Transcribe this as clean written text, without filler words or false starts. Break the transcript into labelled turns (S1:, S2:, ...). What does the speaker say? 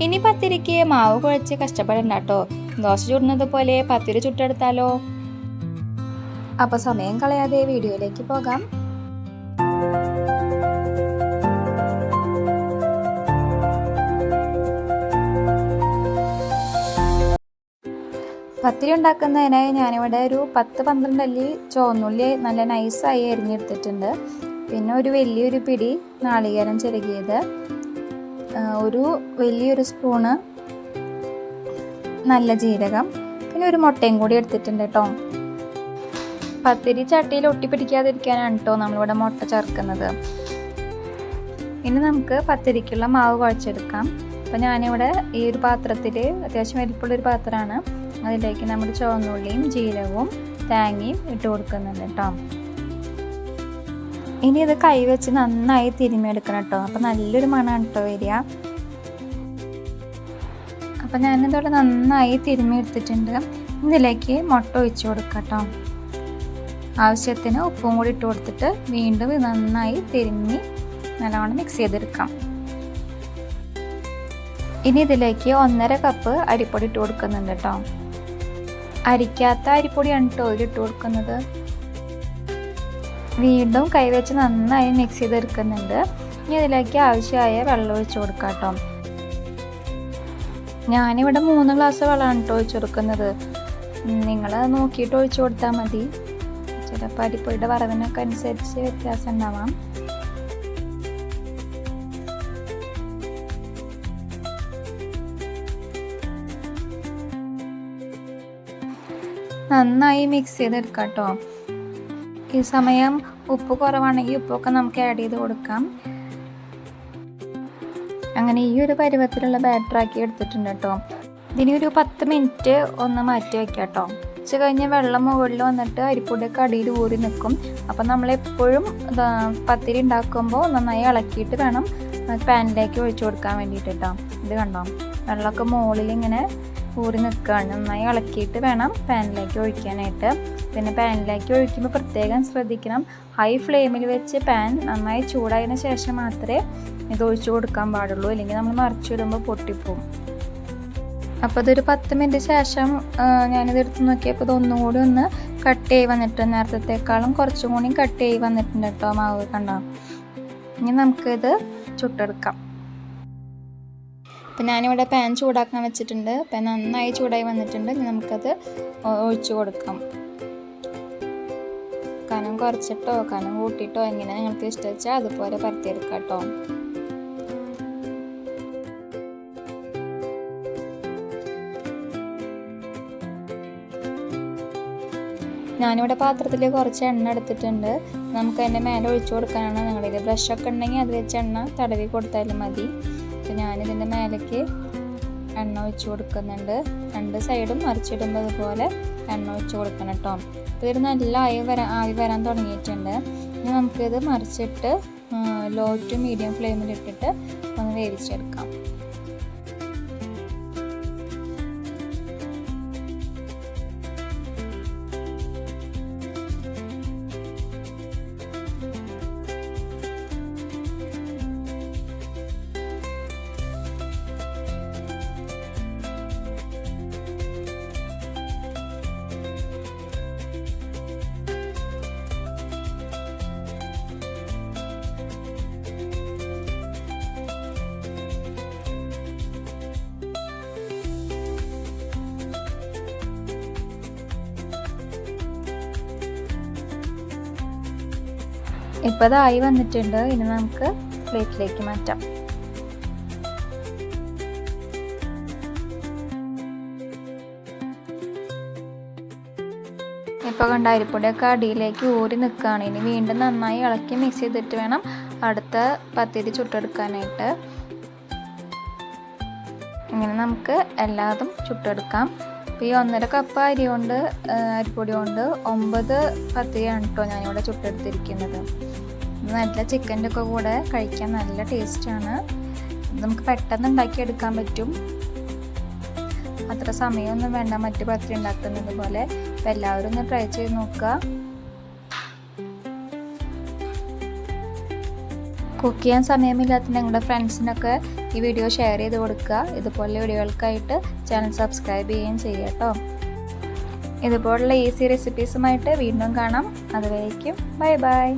S1: ഇനി പത്തിരിക്ക് മാവ് കുഴച്ച് കഷ്ടപ്പെടണ്ട കേട്ടോ. ദോശ ചുടുന്നത് പോലെ പത്തിരി ചുട്ടെടുത്താലോ. അപ്പോൾ സമയം കളയാതെ വീഡിയോയിലേക്ക് പോകാം. പത്തിരി ഉണ്ടാക്കുന്നതിനായി ഞാനിവിടെ ഒരു 10-12 അല്ലി ചുവന്നുള്ളി നല്ല നൈസായി അരിഞ്ഞെടുത്തിട്ടുണ്ട്. പിന്നെ ഒരു വലിയൊരു പിടി നാളികേരം ചിരകിയത്, ഒരു വലിയൊരു സ്പൂണ് നല്ല ജീരകം, പിന്നെ ഒരു മുട്ടയും കൂടി എടുത്തിട്ടുണ്ട് കേട്ടോ. പത്തിരി ചട്ടിയിൽ ഒട്ടിപ്പിടിക്കാതിരിക്കാനാണ് കേട്ടോ നമ്മളിവിടെ മുട്ട ചേർക്കുന്നത്. ഇനി നമുക്ക് പത്തിരിക്കുള്ള മാവ് കുഴച്ചെടുക്കാം. അപ്പോൾ ഞാനിവിടെ ഈ ഒരു പാത്രത്തിൽ, അത്യാവശ്യം വലിപ്പമുള്ളൊരു പാത്രമാണ്, അതിലേക്ക് നമ്മുടെ ചുവന്നുള്ളിയും ജീരകവും തേങ്ങയും ഇട്ട് കൊടുക്കുന്നുണ്ട് കേട്ടോ. ഇനി ഇത് കൈ വെച്ച് നന്നായി തിരുമ്മിയെടുക്കണം കേട്ടോ. അപ്പോൾ നല്ലൊരു മണമാണ് കേട്ടോ വരിക. അപ്പോൾ ഞാനിതോടെ നന്നായി തിരുമ്മി എടുത്തിട്ടുണ്ട്. ഇതിലേക്ക് മുട്ട ഒഴിച്ച് കൊടുക്കാം കേട്ടോ. ആവശ്യത്തിന് ഉപ്പും കൂടി ഇട്ട് കൊടുത്തിട്ട് വീണ്ടും നന്നായി തിരുമ്മി നല്ലവണ്ണം മിക്സ് ചെയ്തെടുക്കാം. ഇനി ഇതിലേക്ക് 1.5 കപ്പ് അരിപ്പൊടി ഇട്ട് കൊടുക്കുന്നുണ്ട് കേട്ടോ. അരിക്കാത്ത അരിപ്പൊടിയാണ് കേട്ടോ ഇട്ട് കൊടുക്കുന്നത്. വീണ്ടും കൈവച്ച് നന്നായി മിക്സ് ചെയ്തെടുക്കുന്നുണ്ട്. ഇനി ഇതിലേക്ക് ആവശ്യമായ വെള്ളം ഒഴിച്ച് കൊടുക്കാം കേട്ടോ. ഞാനിവിടെ 3 ഗ്ലാസ് വെള്ളമാണ് കേട്ടോ ഒഴിച്ച് കൊടുക്കുന്നത്. നിങ്ങൾ നോക്കിയിട്ട് ഒഴിച്ച് കൊടുത്താൽ മതി. ചിലപ്പോൾ അരിപ്പൊടിയുടെ വറവിനൊക്കെ അനുസരിച്ച് വ്യത്യാസം ഉണ്ടാവാം. നന്നായി മിക്സ് ചെയ്തെടുക്കാം കേട്ടോ. ഈ സമയം ഉപ്പ് കുറവാണെങ്കിൽ ഉപ്പൊക്കെ നമുക്ക് ആഡ് ചെയ്ത് കൊടുക്കാം. അങ്ങനെ ഈ ഒരു പരുവത്തിലുള്ള ബാറ്ററാക്കി എടുത്തിട്ടുണ്ട് കേട്ടോ. ഇതിന് ഒരു 10 മിനിറ്റ് ഒന്ന് മാറ്റി വയ്ക്കാം കേട്ടോ. ഉച്ച കഴിഞ്ഞ് വെള്ളം മുകളിൽ വന്നിട്ട് അരിപ്പൊടിയൊക്കെ അടിയിൽ ഊറി നിൽക്കും. അപ്പം നമ്മളെപ്പോഴും പത്തിരി ഉണ്ടാക്കുമ്പോൾ നന്നായി ഇളക്കിയിട്ട് വേണം പാനിലേക്ക് ഒഴിച്ചു കൊടുക്കാൻ വേണ്ടിയിട്ട് കേട്ടോ. ഇത് കണ്ടോ, വെള്ളമൊക്കെ മുകളിൽ ഇങ്ങനെ ഊറി നിൽക്കുകയാണ്. നന്നായി ഇളക്കിയിട്ട് വേണം പാനിലേക്ക് ഒഴിക്കാനായിട്ട്. പിന്നെ പാനിലേക്ക് ഒഴിക്കുമ്പോൾ പ്രത്യേകം ശ്രദ്ധിക്കണം, ഹൈ ഫ്ലെയിമിൽ വെച്ച് പാൻ നന്നായി ചൂടായതിനു ശേഷം മാത്രമേ ഇത് ഒഴിച്ചു കൊടുക്കാൻ പാടുള്ളൂ, അല്ലെങ്കിൽ നമ്മൾ മറിച്ചിടുമ്പോൾ പൊട്ടിപ്പോവും. അപ്പോൾ ഇതൊരു 10 മിനിറ്റ് ശേഷം ഞാനിത് എടുത്ത് നോക്കിയപ്പോൾ ഇതൊന്നും കൂടി ഒന്ന് കട്ട് ചെയ്ത് വന്നിട്ട്, നേരത്തേക്കാളും കുറച്ചും കൂടി കട്ട് ചെയ്ത് വന്നിട്ടുണ്ട് കേട്ടോ മാവ്. കണ്ടോ, ഇനി നമുക്കിത് ചുട്ടെടുക്കാം. അപ്പം ഞാനിവിടെ പാൻ ചൂടാക്കാൻ വെച്ചിട്ടുണ്ട്. പാൻ നന്നായി ചൂടായി വന്നിട്ടുണ്ട്. ഇനി നമുക്കത് ഒഴിച്ചു കൊടുക്കാം. കനം കുറച്ചിട്ടോ കനം കൂട്ടിയിട്ടോ എങ്ങനെ നിങ്ങൾക്ക് ഇഷ്ടം വെച്ചാൽ അതുപോലെ പരത്തിയെടുക്കാം കേട്ടോ. ഞാനിവിടെ പാത്രത്തിൽ കുറച്ച് എണ്ണ എടുത്തിട്ടുണ്ട്. നമുക്ക് അതിൻ്റെ മേലെ ഒഴിച്ചു കൊടുക്കാനാണ്. നിങ്ങളുടെ ബ്രഷൊക്കെ ഉണ്ടെങ്കിൽ അത് വെച്ച് എണ്ണ തടവി കൊടുത്താലും മതി. അപ്പോൾ ഞാനിതിൻ്റെ മേലേക്ക് എണ്ണ ഒഴിച്ച് കൊടുക്കുന്നുണ്ട്. 2 സൈഡും മറിച്ചിടുമ്പോൾ അതുപോലെ എണ്ണ ഒഴിച്ച് കൊടുക്കണം കേട്ടോ. അപ്പോൾ ഇത് നല്ല ആവി വരാൻ തുടങ്ങിയിട്ടുണ്ട്. ഇനി നമുക്കിത് മറിച്ചിട്ട് ലോ ടു മീഡിയം ഫ്ലെയിമിലിട്ടിട്ട് ഒന്ന് വേവിച്ചെടുക്കാം. ഇപ്പോൾ ഇതായി വന്നിട്ടുണ്ട്. ഇനി നമുക്ക് പ്ലേറ്റിലേക്ക് മാറ്റാം. ഇപ്പോൾ കണ്ട അരിപ്പൊടിയൊക്കെ അടിയിലേക്ക് ഊരി നിൽക്കുകയാണ്. ഇനി വീണ്ടും നന്നായി ഇളക്കി മിക്സ് ചെയ്തിട്ട് വേണം അടുത്ത പത്തിരി ചുട്ടെടുക്കാനായിട്ട്. ഇങ്ങനെ നമുക്ക് എല്ലാതും ചുട്ടെടുക്കാം. അപ്പോൾ ഈ 1.5 കപ്പ് അരിപ്പൊടി കൊണ്ട് 9 പത്തിരിയാണ് കേട്ടോ ഞാനിവിടെ ചുട്ടെടുത്തിരിക്കുന്നത്. നല്ല ചിക്കൻ്റെ ഒക്കെ കൂടെ കഴിക്കാൻ നല്ല ടേസ്റ്റാണ്. നമുക്ക് പെട്ടെന്ന് ഉണ്ടാക്കിയെടുക്കാൻ പറ്റും. അത്ര സമയമൊന്നും വേണ്ട മറ്റു പത്തിരി ഉണ്ടാക്കുന്നത് പോലെ. അപ്പോൾ എല്ലാവരും ഒന്ന് ട്രൈ ചെയ്ത് നോക്കുക. കുക്ക് ചെയ്യാൻ സമയമില്ലാത്ത നിങ്ങളുടെ ഫ്രണ്ട്സിനൊക്കെ ഈ വീഡിയോ ഷെയർ ചെയ്ത് കൊടുക്കുക. ഇതുപോലുള്ള വീഡിയോകൾക്കായിട്ട് ചാനൽ സബ്സ്ക്രൈബ് ചെയ്യുകയും ചെയ്യുക കേട്ടോ. ഇതുപോലുള്ള ഈസി റെസിപ്പീസുമായിട്ട് വീണ്ടും കാണാം. അതുവരേക്കും ബൈ ബൈ.